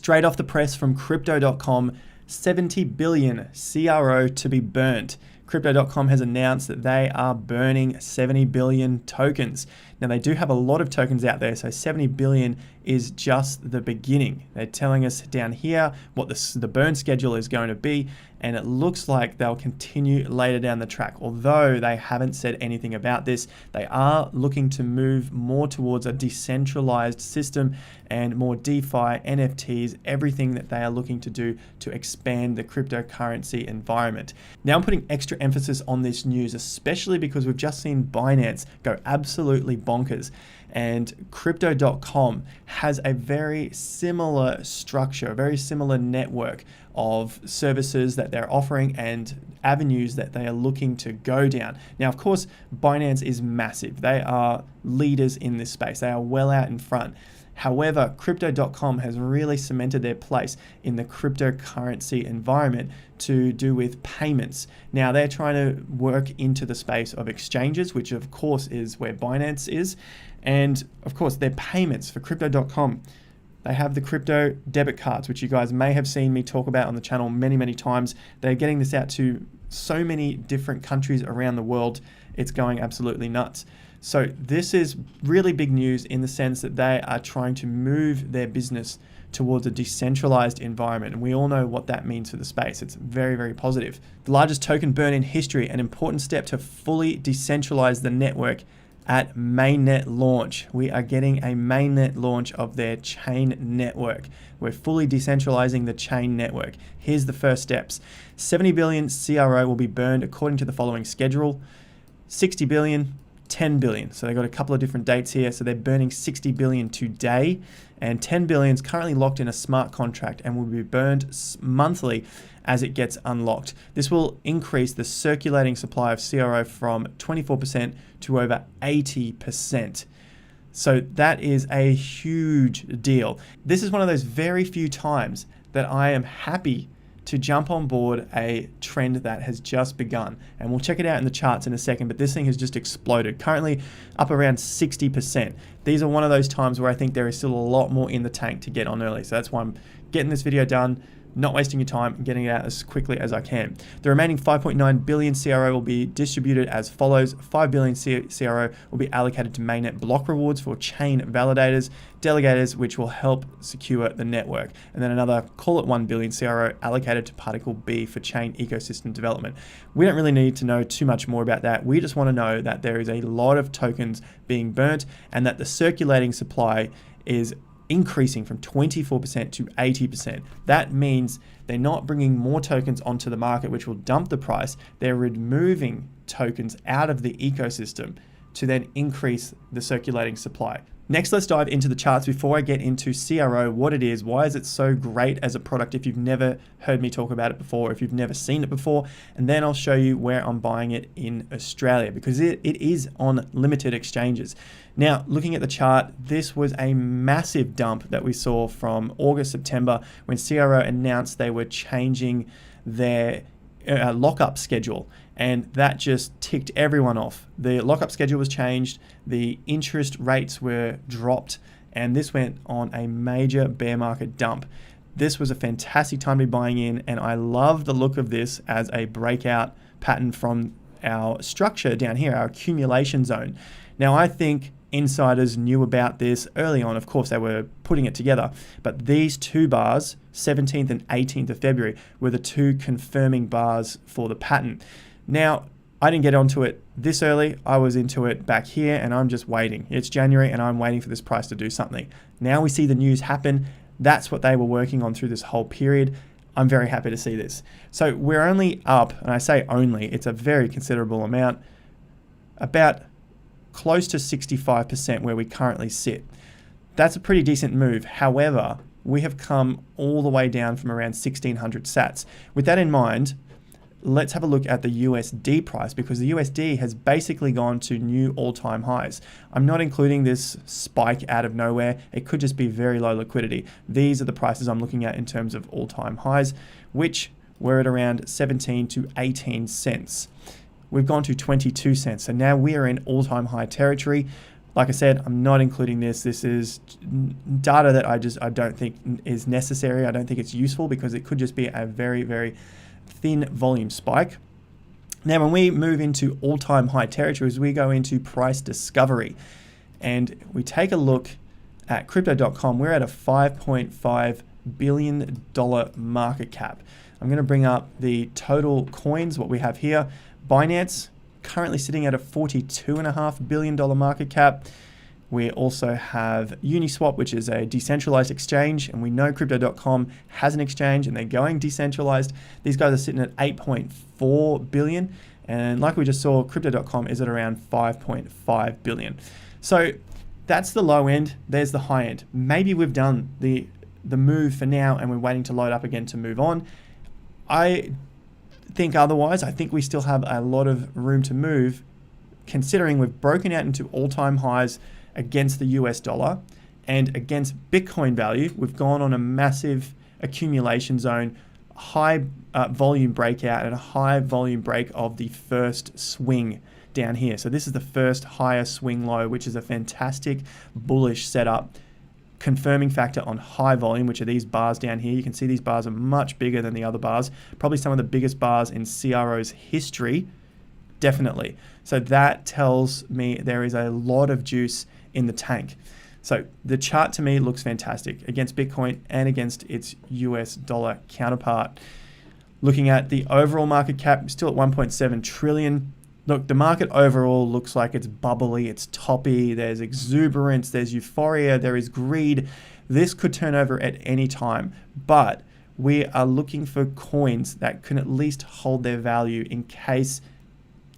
Straight off the press from Crypto.com, 70 billion CRO to be burnt. Crypto.com has announced that they are burning 70 billion tokens. Now, they do have a lot of tokens out there, so 70 billion is just the beginning. They're telling us down here what the burn schedule is going to be, and it looks like they'll continue later down the track. Although they haven't said anything about this, they are looking to move more towards a decentralized system and more DeFi, NFTs, everything that they are looking to do to expand the cryptocurrency environment. Now, I'm putting extra emphasis on this news, especially because we've just seen Binance go absolutely bonkers. And Crypto.com has a very similar structure, a very similar network of services that they're offering and avenues that they are looking to go down. Now, of course, Binance is massive. They are leaders in this space. They are well out in front. However, Crypto.com has really cemented their place in the cryptocurrency environment to do with payments. Now, they're trying to work into the space of exchanges, which of course is where Binance is. And of course, their payments for Crypto.com. They have the crypto debit cards, which you guys may have seen me talk about on the channel many, many times. They're getting this out to so many different countries around the world. It's going absolutely nuts. So this is really big news in the sense that they are trying to move their business towards a decentralized environment. And we all know what that means for the space. It's very, very positive. The largest token burn in history, an important step to fully decentralize the network at mainnet launch. We are getting a mainnet launch of their chain network. We're fully decentralizing the chain network. Here's the first steps. 70 billion CRO will be burned according to the following schedule. 60 billion, 10 billion. So they've got a couple of different dates here. So they're burning 60 billion today, and 10 billion is currently locked in a smart contract and will be burned monthly as it gets unlocked. This will increase the circulating supply of CRO from 24% to over 80%. So that is a huge deal. This is one of those very few times that I am happy to jump on board a trend that has just begun. And we'll check it out in the charts in a second, but this thing has just exploded. Currently up around 60%. These are one of those times where I think there is still a lot more in the tank to get on early. So that's why I'm getting this video done, not wasting your time, and getting it out as quickly as I can. The remaining 5.9 billion CRO will be distributed as follows. 5 billion CRO will be allocated to mainnet block rewards for chain validators, delegators, which will help secure the network. And then another, call it 1 billion CRO allocated to Particle B for chain ecosystem development. We don't really need to know too much more about that. We just want to know that there is a lot of tokens being burnt and that the circulating supply is increasing from 24% to 80%. That means they're not bringing more tokens onto the market, which will dump the price. They're removing tokens out of the ecosystem to then increase the circulating supply. Next, let's dive into the charts before I get into CRO, what it is, why is it so great as a product if you've never heard me talk about it before, if you've never seen it before, and then I'll show you where I'm buying it in Australia because it is on limited exchanges. Now, looking at the chart, this was a massive dump that we saw from August, September when CRO announced they were changing their lockup schedule, and that just ticked everyone off. The lockup schedule was changed, the interest rates were dropped, and this went on a major bear market dump. This was a fantastic time to be buying in, and I love the look of this as a breakout pattern from our structure down here, our accumulation zone. Now, I think insiders knew about this early on. Of course, they were putting it together, but these two bars, 17th and 18th of February, were the two confirming bars for the pattern. Now, I didn't get onto it this early. I was into it back here, and I'm just waiting. It's January, and I'm waiting for this price to do something. Now we see the news happen. That's what they were working on through this whole period. I'm very happy to see this. So we're only up, and I say only, it's a very considerable amount, about close to 65% where we currently sit. That's a pretty decent move. However, we have come all the way down from around 1600 sats. With that in mind, let's have a look at the USD price because the USD has basically gone to new all-time highs. I'm not including this spike out of nowhere. It could just be very low liquidity. These are the prices I'm looking at in terms of all-time highs, which were at around 17 to 18 cents. We've gone to 22 cents. So now we are in all-time high territory. Like I said, I'm not including this. This is data that I don't think is necessary. I don't think it's useful because it could just be a very, very thin volume spike. Now, when we move into all-time high territories, we go into price discovery and we take a look at crypto.com. We're at a $5.5 billion market cap. I'm going to bring up the total coins, what we have here. Binance, currently sitting at a $42.5 billion market cap. We also have Uniswap, which is a decentralized exchange, and we know crypto.com has an exchange and they're going decentralized. These guys are sitting at 8.4 billion, and like we just saw, crypto.com is at around 5.5 billion. So that's the low end, there's the high end. Maybe we've done the move for now and we're waiting to load up again to move on. I think otherwise. I think we still have a lot of room to move, considering we've broken out into all-time highs against the US dollar and against Bitcoin value. We've gone on a massive accumulation zone, high volume breakout and a high volume break of the first swing down here. So this is the first higher swing low, which is a fantastic bullish setup, confirming factor on high volume, which are these bars down here. You can see these bars are much bigger than the other bars, probably some of the biggest bars in CRO's history, definitely. So that tells me there is a lot of juice in the tank. So the chart to me looks fantastic against Bitcoin and against its US dollar counterpart. Looking at the overall market cap, still at 1.7 trillion. Look, the market overall looks like it's bubbly, it's toppy, there's exuberance, there's euphoria, there is greed. This could turn over at any time, but we are looking for coins that can at least hold their value in case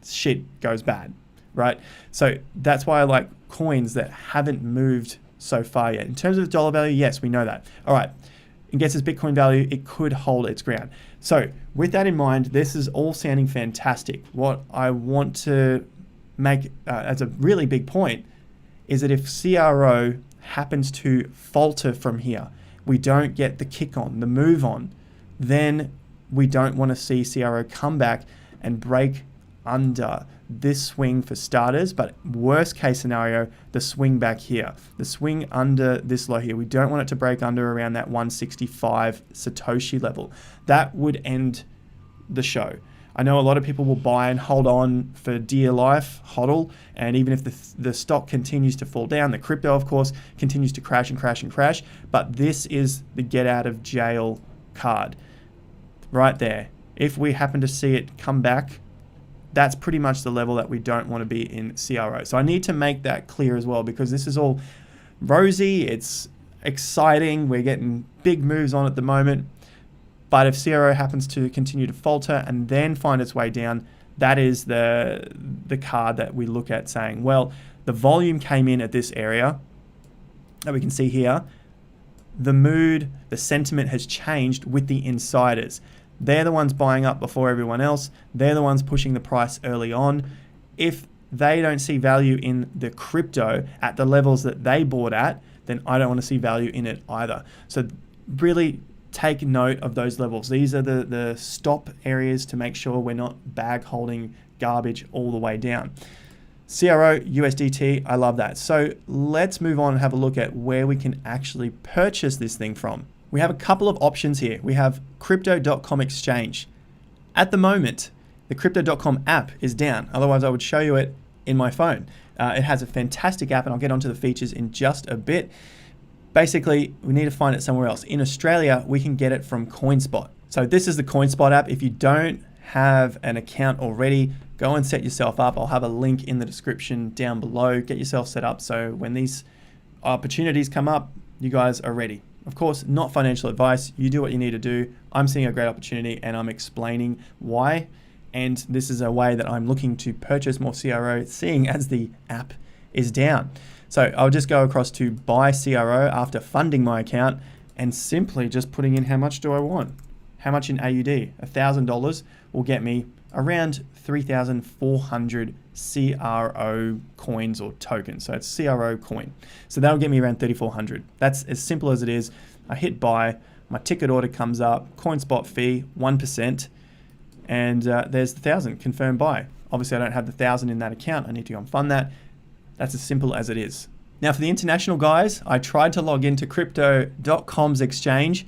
shit goes bad, right? So that's why I like coins that haven't moved so far yet. In terms of dollar value, yes, we know that. All right, against its Bitcoin value, it could hold its ground. So with that in mind, this is all sounding fantastic. What I want to make as a really big point is that if CRO happens to falter from here, we don't get the kick on, the move on, then we don't want to see CRO come back and break under this swing for starters, but worst case scenario, the swing back here, the swing under this low here. We don't want it to break under around that 165 Satoshi level. That would end the show. I know a lot of people will buy and hold on for dear life, hodl, and even if the stock continues to fall down, the crypto, of course, continues to crash and crash and crash, but this is the get out of jail card right there. If we happen to see it come back, that's pretty much the level that we don't want to be in CRO. So I need to make that clear as well, because this is all rosy, it's exciting, we're getting big moves on at the moment. But if CRO happens to continue to falter and then find its way down, that is the card that we look at saying, well, the volume came in at this area that we can see here. The mood, the sentiment has changed with the insiders. They're the ones buying up before everyone else. They're the ones pushing the price early on. If they don't see value in the crypto at the levels that they bought at, then I don't want to see value in it either. So really take note of those levels. These are the stop areas to make sure we're not bag holding garbage all the way down. CRO, USDT, I love that. So let's move on and have a look at where we can actually purchase this thing from. We have a couple of options here. We have crypto.com exchange. At the moment, the crypto.com app is down. Otherwise, I would show you it in my phone. It has a fantastic app, and I'll get onto the features in just a bit. Basically, we need to find it somewhere else. In Australia, we can get it from CoinSpot. So this is the CoinSpot app. If you don't have an account already, go and set yourself up. I'll have a link in the description down below. Get yourself set up so when these opportunities come up, you guys are ready. Of course, not financial advice. You do what you need to do. I'm seeing a great opportunity and I'm explaining why. And this is a way that I'm looking to purchase more CRO, seeing as the app is down. So I'll just go across to buy CRO after funding my account and simply just putting in how much do I want. How much in AUD? $1,000 will get me around 3,400 CRO coins or tokens. So it's CRO coin. So that'll get me around 3,400. That's as simple as it is. I hit buy, my ticket order comes up, CoinSpot fee, 1%, and there's the 1,000, confirm buy. Obviously I don't have the 1,000 in that account. I need to go and fund that. That's as simple as it is. Now for the international guys, I tried to log into Crypto.com's exchange.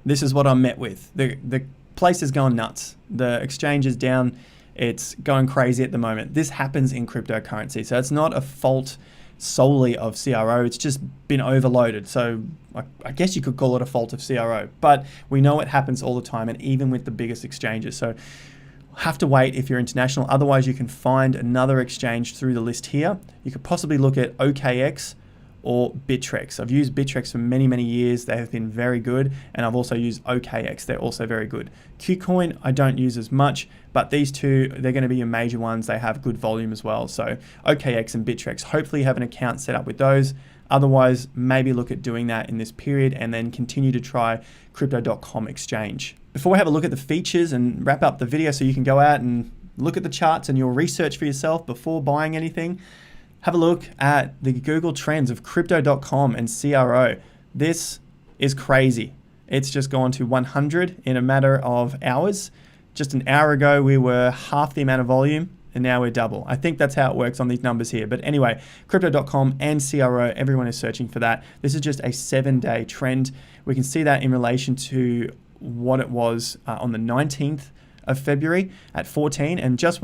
This is what I'm met with. The place is going nuts. The exchange is down. It's going crazy at the moment. This happens in cryptocurrency. So it's not a fault solely of CRO. It's just been overloaded. So I guess you could call it a fault of CRO, but we know it happens all the time, and even with the biggest exchanges. So have to wait if you're international. Otherwise, you can find another exchange through the list here. You could possibly look at OKX or Bittrex. I've used Bittrex for many, many years. They have been very good. And I've also used OKX. They're also very good. KuCoin, I don't use as much, but these two, they're going to be your major ones. They have good volume as well. So OKX and Bittrex, hopefully you have an account set up with those. Otherwise, maybe look at doing that in this period and then continue to try Crypto.com exchange. Before we have a look at the features and wrap up the video so you can go out and look at the charts and your research for yourself before buying anything, have a look at the Google Trends of Crypto.com and CRO. This is crazy. It's just gone to 100 in a matter of hours. Just an hour ago, we were half the amount of volume, and now we're double. I think that's how it works on these numbers here. But anyway, Crypto.com and CRO, everyone is searching for that. This is just a 7-day trend. We can see that in relation to what it was on the 19th of February at 14, and just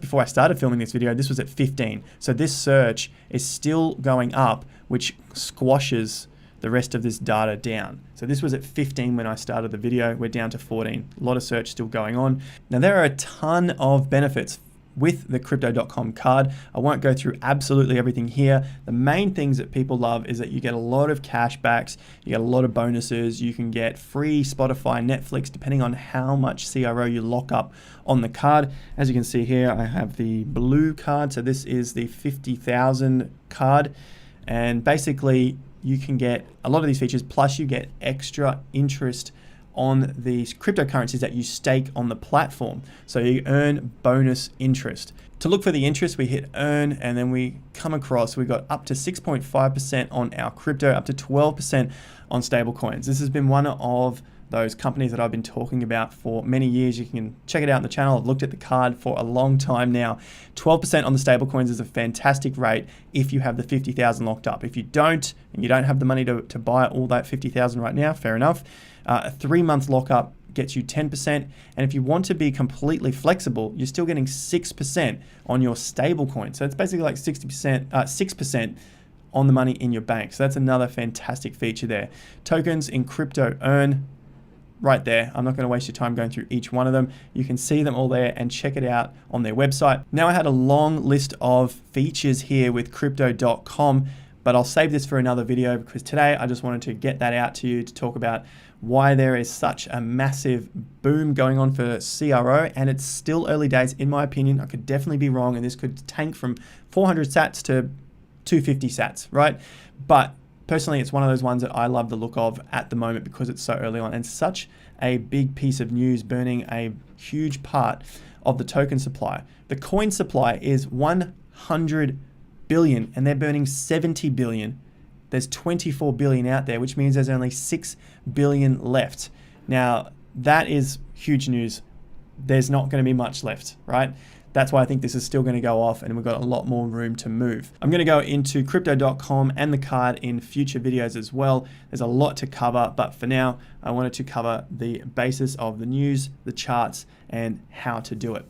before I started filming this video, this was at 15. So this search is still going up, which squashes the rest of this data down. So this was at 15 when I started the video. We're down to 14. A lot of search still going on. Now there are a ton of benefits with the Crypto.com card. I won't go through absolutely everything here. The main things that people love is that you get a lot of cash backs, you get a lot of bonuses, you can get free Spotify, Netflix, depending on how much CRO you lock up on the card. As you can see here, I have the blue card. So this is the 50,000 card. And basically you can get a lot of these features, plus you get extra interest on these cryptocurrencies that you stake on the platform. So you earn bonus interest. To look for the interest, we hit earn, and then we come across, we got up to 6.5% on our crypto, up to 12% on stable coins. This has been one of those companies that I've been talking about for many years. You can check it out on the channel. I've looked at the card for a long time now. 12% on the stable coins is a fantastic rate if you have the 50,000 locked up. If you don't, and you don't have the money to buy all that 50,000 right now, fair enough. A 3-month lockup gets you 10%. And if you want to be completely flexible, you're still getting 6% on your stable coin. So it's basically like 6% on the money in your bank. So that's another fantastic feature there. Tokens in crypto earn right there. I'm not going to waste your time going through each one of them. You can see them all there and check it out on their website. Now I had a long list of features here with Crypto.com, but I'll save this for another video because today I just wanted to get that out to you to talk about why there is such a massive boom going on for CRO, and it's still early days in my opinion. I could definitely be wrong, and this could tank from 400 sats to 250 sats, right? But personally, it's one of those ones that I love the look of at the moment because it's so early on and such a big piece of news burning a huge part of the token supply. The coin supply is 100 billion and they're burning 70 billion. There's 24 billion out there, which means there's only 6 billion left. Now, that is huge news. There's not going to be much left, right? That's why I think this is still going to go off and we've got a lot more room to move. I'm going to go into Crypto.com and the card in future videos as well. There's a lot to cover, but for now, I wanted to cover the basis of the news, the charts, and how to do it.